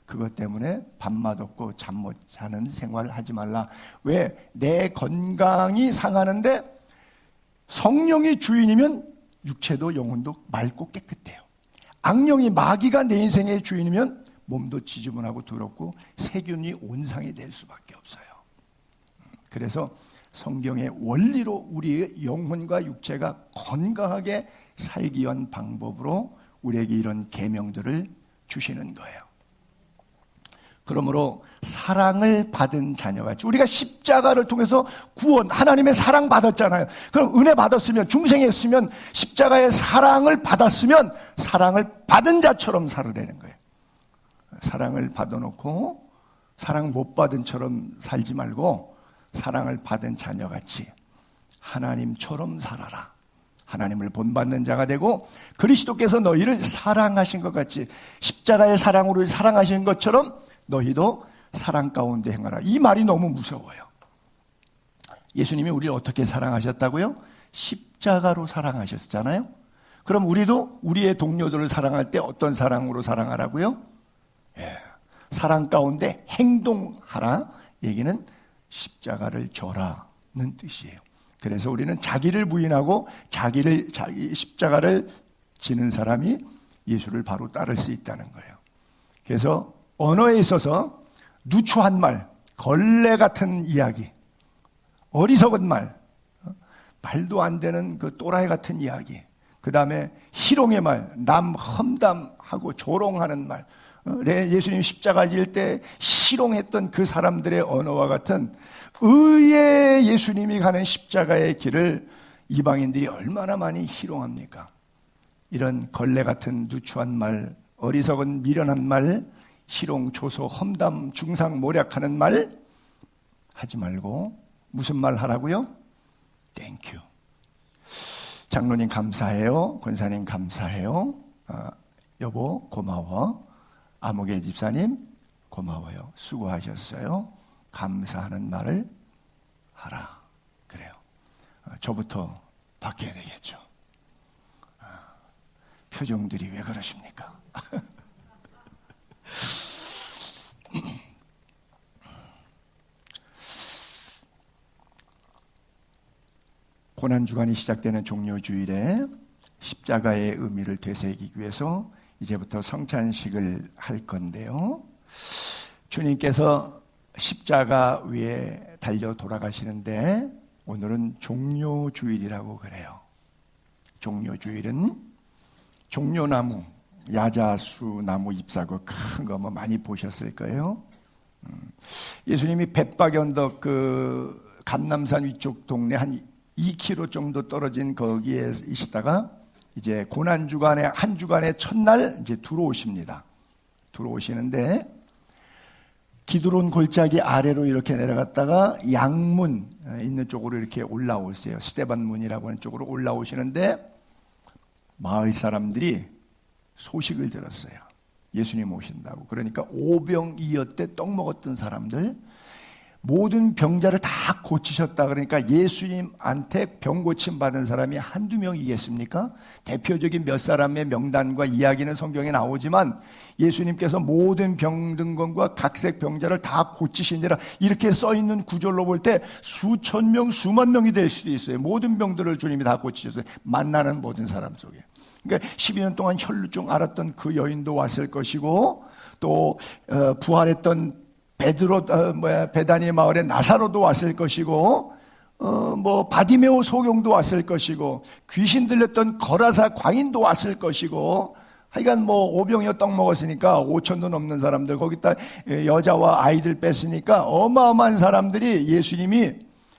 그것 때문에 밥맛 없고 잠 못 자는 생활을 하지 말라. 왜? 내 건강이 상하는데 성령이 주인이면 육체도 영혼도 맑고 깨끗해요. 악령이, 마귀가 내 인생의 주인이면 몸도 지저분하고 더럽고 세균이 온상이 될 수밖에 없어요. 그래서 성경의 원리로 우리의 영혼과 육체가 건강하게 살기 위한 방법으로 우리에게 이런 계명들을 주시는 거예요. 그러므로 사랑을 받은 자녀같이, 우리가 십자가를 통해서 구원, 하나님의 사랑 받았잖아요. 그럼 은혜 받았으면, 중생했으면, 십자가의 사랑을 받았으면 사랑을 받은 자처럼 살으라는 거예요. 사랑을 받아놓고 사랑 못 받은 처럼 살지 말고 사랑을 받은 자녀같이 하나님처럼 살아라. 하나님을 본받는 자가 되고 그리스도께서 너희를 사랑하신 것 같이 십자가의 사랑으로 사랑하신 것처럼 너희도 사랑 가운데 행하라. 이 말이 너무 무서워요. 예수님이 우리를 어떻게 사랑하셨다고요? 십자가로 사랑하셨잖아요. 그럼 우리도 우리의 동료들을 사랑할 때 어떤 사랑으로 사랑하라고요? 사랑 가운데 행동하라. 얘기는 십자가를 져라는 뜻이에요. 그래서 우리는 자기를 부인하고 자기 십자가를 지는 사람이 예수를 바로 따를 수 있다는 거예요. 그래서 언어에 있어서 누추한 말, 걸레 같은 이야기, 어리석은 말, 말도 안 되는 그 또라이 같은 이야기, 그 다음에 희롱의 말, 남 험담하고 조롱하는 말, 예수님 십자가 질 때 희롱했던 그 사람들의 언어와 같은 의의 예수님이 가는 십자가의 길을 이방인들이 얼마나 많이 희롱합니까? 이런 걸레 같은 누추한 말, 어리석은 미련한 말, 희롱, 조소, 험담, 중상모략하는 말 하지 말고 무슨 말 하라고요? 땡큐. 장로님 감사해요. 권사님 감사해요. 여보 고마워. 아무개 집사님 고마워요. 수고하셨어요. 감사하는 말을 하라. 그래요. 저부터 바뀌어야 되겠죠. 표정들이 왜 그러십니까? 고난주간이 시작되는 종료주일에 십자가의 의미를 되새기기 위해서 이제부터 성찬식을 할 건데요. 주님께서 십자가 위에 달려 돌아가시는데 오늘은 종료주일이라고 그래요. 종료주일은 종려나무, 야자수 나무 잎사귀 큰 거 뭐 많이 보셨을 거예요. 예수님이 벳박이 언덕 그 감남산 위쪽 동네 한 2km 정도 떨어진 거기에 있다가 이제 고난주간의 한 주간의 첫날 이제 들어오십니다. 들어오시는데 기드론 골짜기 아래로 이렇게 내려갔다가 양문 있는 쪽으로 이렇게 올라오세요. 스데반문이라고 하는 쪽으로 올라오시는데 마을 사람들이 소식을 들었어요. 예수님 오신다고. 그러니까 오병이어 때 떡 먹었던 사람들, 모든 병자를 다 고치셨다. 그러니까 예수님한테 병 고침 받은 사람이 한두 명이겠습니까? 대표적인 몇 사람의 명단과 이야기는 성경에 나오지만 예수님께서 모든 병든건과 각색 병자를 다 고치시니라 이렇게 써있는 구절로 볼 때 수천 명, 수만 명이 될 수도 있어요. 모든 병들을 주님이 다 고치셨어요. 만나는 모든 사람 속에. 그러니까 12년 동안 혈루증 앓았던 그 여인도 왔을 것이고 또 부활했던 베다니 마을에 나사로도 왔을 것이고 바디메오 소경도 왔을 것이고 귀신 들렸던 거라사 광인도 왔을 것이고 하여간 오병이어 떡 먹었으니까 5천도 넘는 사람들 거기다 여자와 아이들 뺐으니까 어마어마한 사람들이 예수님이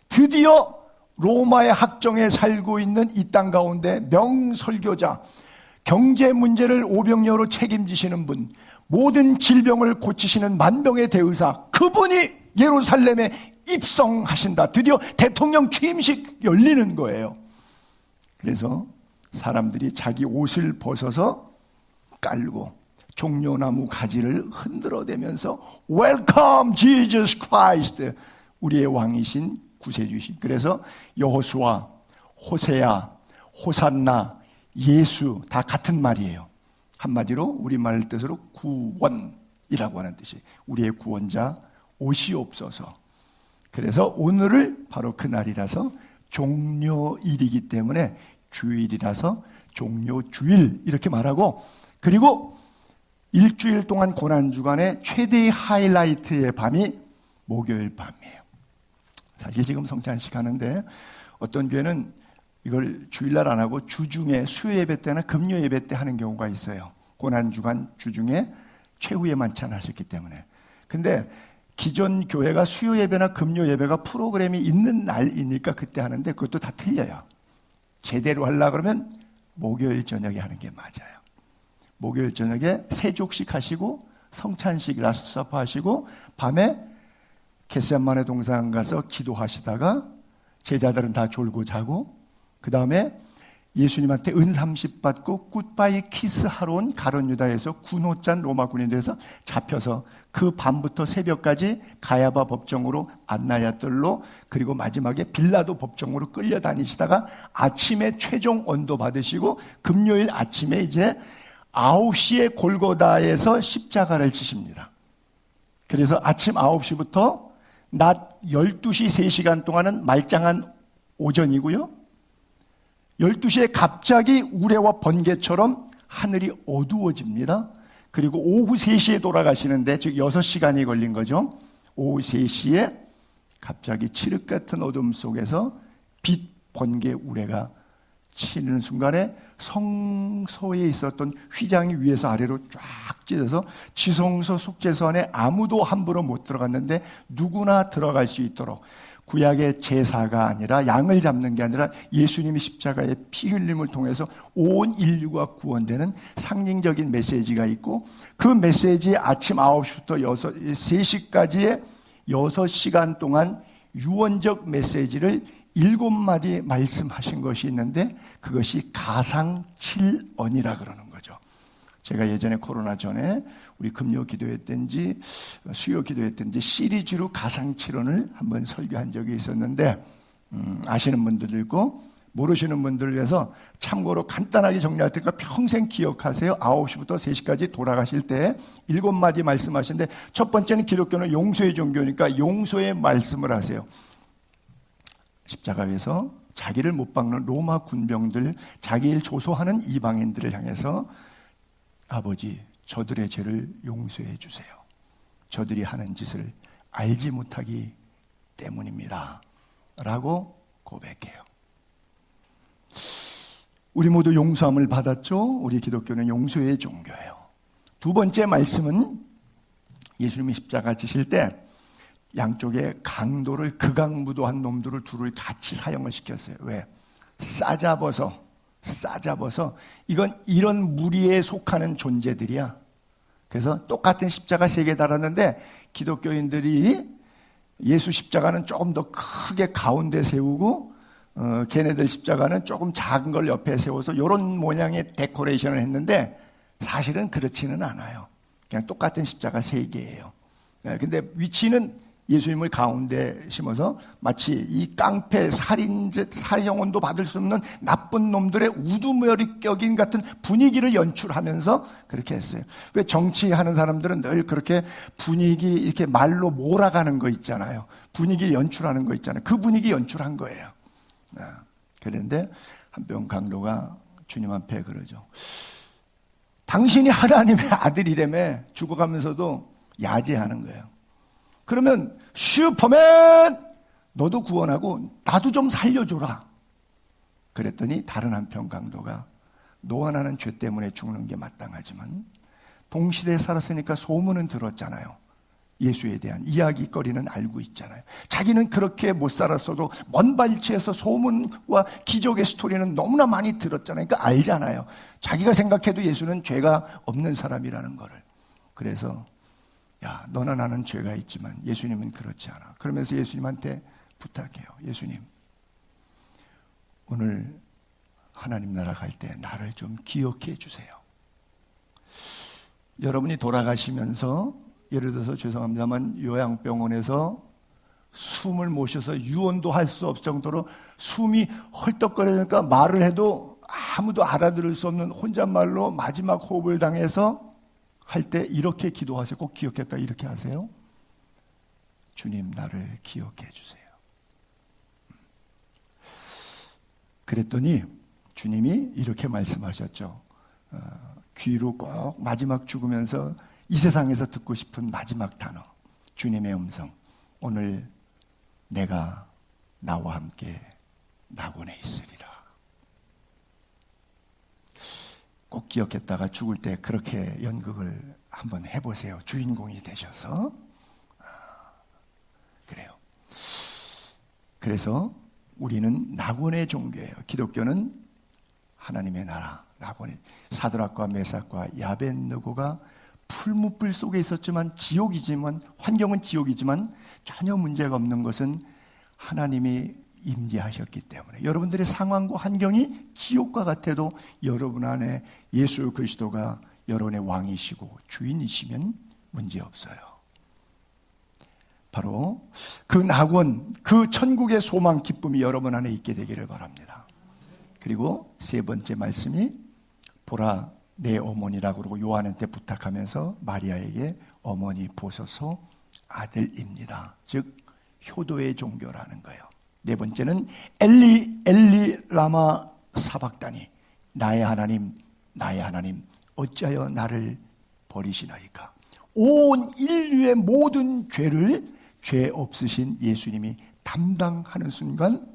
드디어 로마의 학정에 살고 있는 이 땅 가운데 명설교자, 경제 문제를 오병이어로 책임지시는 분, 모든 질병을 고치시는 만병의 대의사, 그분이 예루살렘에 입성하신다. 드디어 대통령 취임식 열리는 거예요. 그래서 사람들이 자기 옷을 벗어서 깔고 종려나무 가지를 흔들어대면서 Welcome Jesus Christ, 우리의 왕이신 구세주신. 그래서 여호수아, 호세아, 호산나, 예수 다 같은 말이에요. 한마디로 우리말 뜻으로 구원이라고 하는 뜻이 우리의 구원자 오시옵소서. 그래서 오늘을 바로 그날이라서 종료일이기 때문에 주일이라서 종료주일 이렇게 말하고, 그리고 일주일 동안 고난주간의 최대의 하이라이트의 밤이 목요일 밤이에요. 사실 지금 성찬식 하는데 어떤 교회는 이걸 주일날 안 하고 주중에 수요 예배 때나 금요 예배 때 하는 경우가 있어요. 고난주간 주중에 최후의 만찬 하셨기 때문에. 근데 기존 교회가 수요 예배나 금요 예배가 프로그램이 있는 날이니까 그때 하는데 그것도 다 틀려요. 제대로 하려고 그러면 목요일 저녁에 하는 게 맞아요. 목요일 저녁에 세족식 하시고 성찬식 라스트서퍼 하시고 밤에 겟세마네 동산 가서 기도하시다가 제자들은 다 졸고 자고 그 다음에 예수님한테 은30 받고 굿바이 키스하러 온 가룟 유다에서 군호짠 로마 군인들에서 잡혀서 그 밤부터 새벽까지 가야바 법정으로 안나야들로 그리고 마지막에 빌라도 법정으로 끌려다니시다가 아침에 최종 언도 받으시고 금요일 아침에 이제 9시에 골고다에서 십자가를 지십니다. 그래서 아침 9시부터 낮 12시 3시간 동안은 말짱한 오전이고요. 12시에 갑자기 우레와 번개처럼 하늘이 어두워집니다. 그리고 오후 3시에 돌아가시는데 즉 6시간이 걸린 거죠. 오후 3시에 갑자기 칠흑 같은 어둠 속에서 빛 번개 우레가 치는 순간에 성소에 있었던 휘장이 위에서 아래로 쫙 찢어서 지성소 속죄소 안에 아무도 함부로 못 들어갔는데 누구나 들어갈 수 있도록, 구약의 제사가 아니라 양을 잡는 게 아니라 예수님이 십자가의 피 흘림을 통해서 온 인류가 구원되는 상징적인 메시지가 있고, 그 메시지에 아침 9시부터 3시까지의 6시간 동안 유언적 메시지를 7마디 말씀하신 것이 있는데, 그것이 가상칠언이라 그러는 거죠. 제가 예전에 코로나 전에 우리 금요 기도했든지 수요 기도했든지 시리즈로 가상칠언을 한번 설교한 적이 있었는데, 아시는 분들도 있고 모르시는 분들을 위해서 참고로 간단하게 정리할 테니까 평생 기억하세요. 9시부터 3시까지 돌아가실 때 7마디 말씀하시는데, 첫 번째는 기독교는 용서의 종교니까 용서의 말씀을 하세요. 십자가 위에서 자기를 못 박는 로마 군병들, 자기 일 조소하는 이방인들을 향해서 아버지, 저들의 죄를 용서해 주세요. 저들이 하는 짓을 알지 못하기 때문입니다. 라고 고백해요. 우리 모두 용서함을 받았죠? 우리 기독교는 용서의 종교예요. 두 번째 말씀은 예수님이 십자가 지실 때 양쪽에 강도를, 극악무도한 놈들을 둘을 같이 사형을 시켰어요. 왜? 싸잡아서 이건 이런 무리에 속하는 존재들이야. 그래서 똑같은 십자가 3개 달았는데 기독교인들이 예수 십자가는 조금 더 크게 가운데 세우고 걔네들 십자가는 조금 작은 걸 옆에 세워서 이런 모양의 데코레이션을 했는데, 사실은 그렇지는 않아요. 그냥 똑같은 십자가 3개예요. 근데 위치는 예수님을 가운데 심어서 마치 이 깡패, 사형원도 받을 수 없는 나쁜 놈들의 우두머리격인 같은 분위기를 연출하면서 그렇게 했어요. 왜 정치하는 사람들은 늘 그렇게 분위기 이렇게 말로 몰아가는 거 있잖아요. 분위기 연출하는 거 있잖아요. 그 분위기 연출한 거예요. 그런데 한병 강도가 주님 앞에 그러죠. 당신이 하나님의 아들이라며 죽어가면서도 야제하는 거예요. 그러면 슈퍼맨 너도 구원하고 나도 좀 살려줘라. 그랬더니 다른 한편 강도가 너와 나는 죄 때문에 죽는 게 마땅하지만 동시대에 살았으니까 소문은 들었잖아요. 예수에 대한 이야기거리는 알고 있잖아요. 자기는 그렇게 못 살았어도 먼 발치에서 소문과 기적의 스토리는 너무나 많이 들었잖아요. 그러니까 알잖아요. 자기가 생각해도 예수는 죄가 없는 사람이라는 거를. 그래서 야, 너나 나는 죄가 있지만 예수님은 그렇지 않아. 그러면서 예수님한테 부탁해요. 예수님, 오늘 하나님 나라 갈 때 나를 좀 기억해 주세요. 여러분이 돌아가시면서 예를 들어서 죄송합니다만 요양병원에서 숨을 못 쉬어서 유언도 할 수 없을 정도로 숨이 헐떡거리니까 말을 해도 아무도 알아들을 수 없는 혼잣말로 마지막 호흡을 당해서 할 때 이렇게 기도하세요. 꼭 기억했다 이렇게 하세요. 주님, 나를 기억해 주세요. 그랬더니 주님이 이렇게 말씀하셨죠. 귀로 꼭 마지막 죽으면서 이 세상에서 듣고 싶은 마지막 단어, 주님의 음성. 오늘 내가 나와 함께 낙원에 있으리라. 꼭 기억했다가 죽을 때 그렇게 연극을 한번 해보세요. 주인공이 되셔서. 그래요. 그래서 우리는 낙원의 종교예요. 기독교는 하나님의 나라, 낙원의 사드락과 메삭과 야벳느고가 풀무불 속에 있었지만 지옥이지만, 환경은 지옥이지만 전혀 문제가 없는 것은 하나님이 임재하셨기 때문에, 여러분들의 상황과 환경이 지옥과 같아도 여러분 안에 예수 그리스도가 여러분의 왕이시고 주인이시면 문제없어요. 바로 그 낙원, 그 천국의 소망, 기쁨이 여러분 안에 있게 되기를 바랍니다. 그리고 세 번째 말씀이 보라 내 어머니라고 그러고 요한한테 부탁하면서 마리아에게 어머니 보소서 아들입니다. 즉 효도의 종교라는 거예요. 네 번째는 엘리 엘리 라마 사박다니, 나의 하나님 나의 하나님 어찌하여 나를 버리시나이까. 온 인류의 모든 죄를 죄 없으신 예수님이 담당하는 순간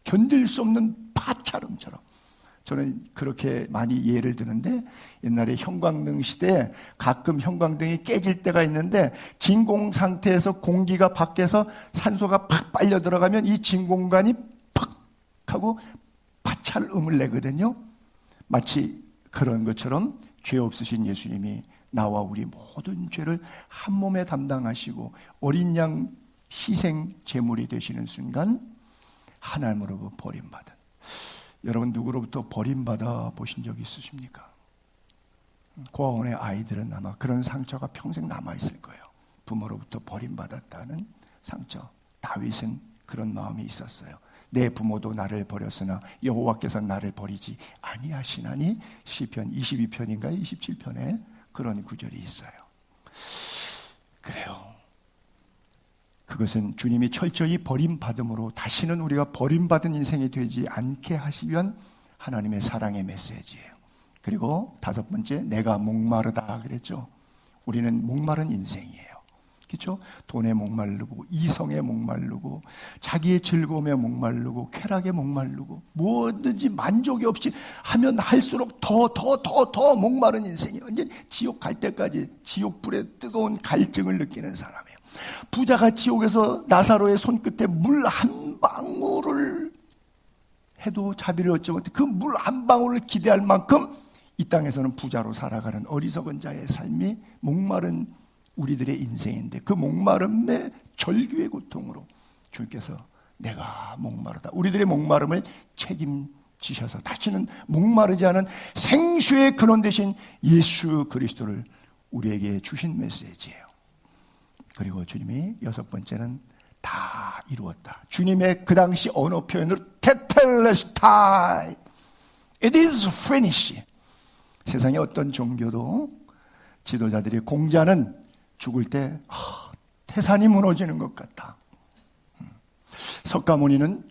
견딜 수 없는 파차름처럼. 저는 그렇게 많이 예를 드는데, 옛날에 형광등 시대에 가끔 형광등이 깨질 때가 있는데, 진공 상태에서 공기가 밖에서 산소가 팍 빨려 들어가면 이 진공관이 팍 하고 파찰음을 내거든요. 마치 그런 것처럼 죄 없으신 예수님이 나와 우리 모든 죄를 한 몸에 담당하시고 어린 양 희생 제물이 되시는 순간 하나님으로부터 버림받은, 여러분 누구로부터 버림받아 보신 적 있으십니까? 고아원의 아이들은 아마 그런 상처가 평생 남아있을 거예요. 부모로부터 버림받았다는 상처. 다윗은 그런 마음이 있었어요. 내 부모도 나를 버렸으나 여호와께서 나를 버리지 아니하시나니. 시편 22편인가 27편에 그런 구절이 있어요. 그래요. 그것은 주님이 철저히 버림받음으로 다시는 우리가 버림받은 인생이 되지 않게 하시기 위한 하나님의 사랑의 메시지예요. 그리고 다섯 번째, 내가 목마르다 그랬죠. 우리는 목마른 인생이에요. 그렇죠? 돈에 목마르고 이성에 목마르고 자기의 즐거움에 목마르고 쾌락에 목마르고 뭐든지 만족이 없이 하면 할수록 더 목마른 인생이에요. 이제 지옥 갈 때까지 지옥불의 뜨거운 갈증을 느끼는 사람이에요. 부자가 지옥에서 나사로의 손끝에 물 한 방울을 해도 자비를 얻지 못해 그 물 한 방울을 기대할 만큼 이 땅에서는 부자로 살아가는 어리석은 자의 삶이 목마른 우리들의 인생인데, 그 목마름의 절규의 고통으로 주께서 내가 목마르다, 우리들의 목마름을 책임지셔서 다시는 목마르지 않은 생수의 근원 되신 예수 그리스도를 우리에게 주신 메시지예요. 그리고 주님이 여섯 번째는 다 이루었다. 주님의 그 당시 언어 표현으로 테텔레스타이, It is finished. 세상의 어떤 종교도 지도자들이 공자는 죽을 때 태산이 무너지는 것 같다. 석가모니는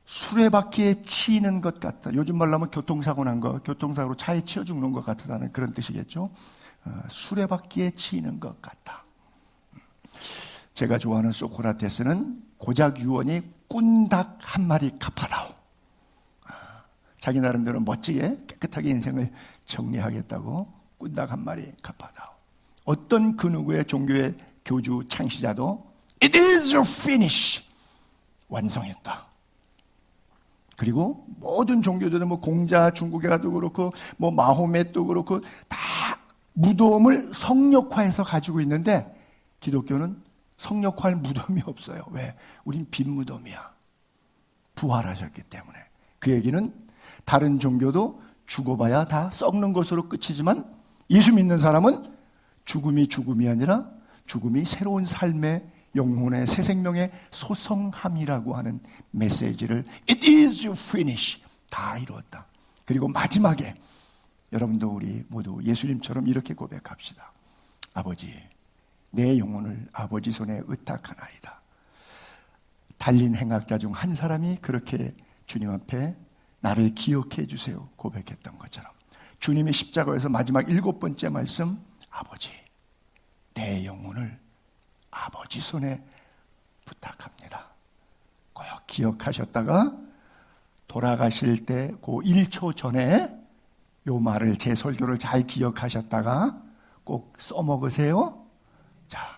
수레바퀴에 치이는 것 같다. 요즘 말로 하면 교통사고 난 거, 교통사고로 차에 치여 죽는 것 같다는 그런 뜻이겠죠. 수레바퀴에 치이는 것 같다. 제가 좋아하는 소크라테스는 고작 유언이 꾼닭 한 마리 갚아다오. 자기 나름대로 멋지게 깨끗하게 인생을 정리하겠다고 꾼닭 한 마리 갚아다오. 어떤 그 누구의 종교의 교주 창시자도 It is finished, 완성했다. 그리고 모든 종교들은 뭐 공자, 중국에 가도 그렇고 뭐 마호메도 그렇고 다 무덤을 성역화해서 가지고 있는데 기독교는 성역화할 무덤이 없어요. 왜? 우린 빈 무덤이야. 부활하셨기 때문에. 그 얘기는 다른 종교도 죽어봐야 다 썩는 것으로 끝이지만 예수 믿는 사람은 죽음이 죽음이 아니라 죽음이 새로운 삶의 영혼의 새 생명의 소성함이라고 하는 메시지를 It is finished, 다 이루었다. 그리고 마지막에 여러분도 우리 모두 예수님처럼 이렇게 고백합시다. 아버지, 내 영혼을 아버지 손에 의탁하나이다. 달린 행악자 중 한 사람이 그렇게 주님 앞에 나를 기억해 주세요 고백했던 것처럼 주님이 십자가에서 마지막 일곱 번째 말씀, 아버지, 내 영혼을 아버지 손에 부탁합니다. 꼭 기억하셨다가 돌아가실 때 그 1초 전에 요 말을, 제 설교를 잘 기억하셨다가 꼭 써먹으세요. 자.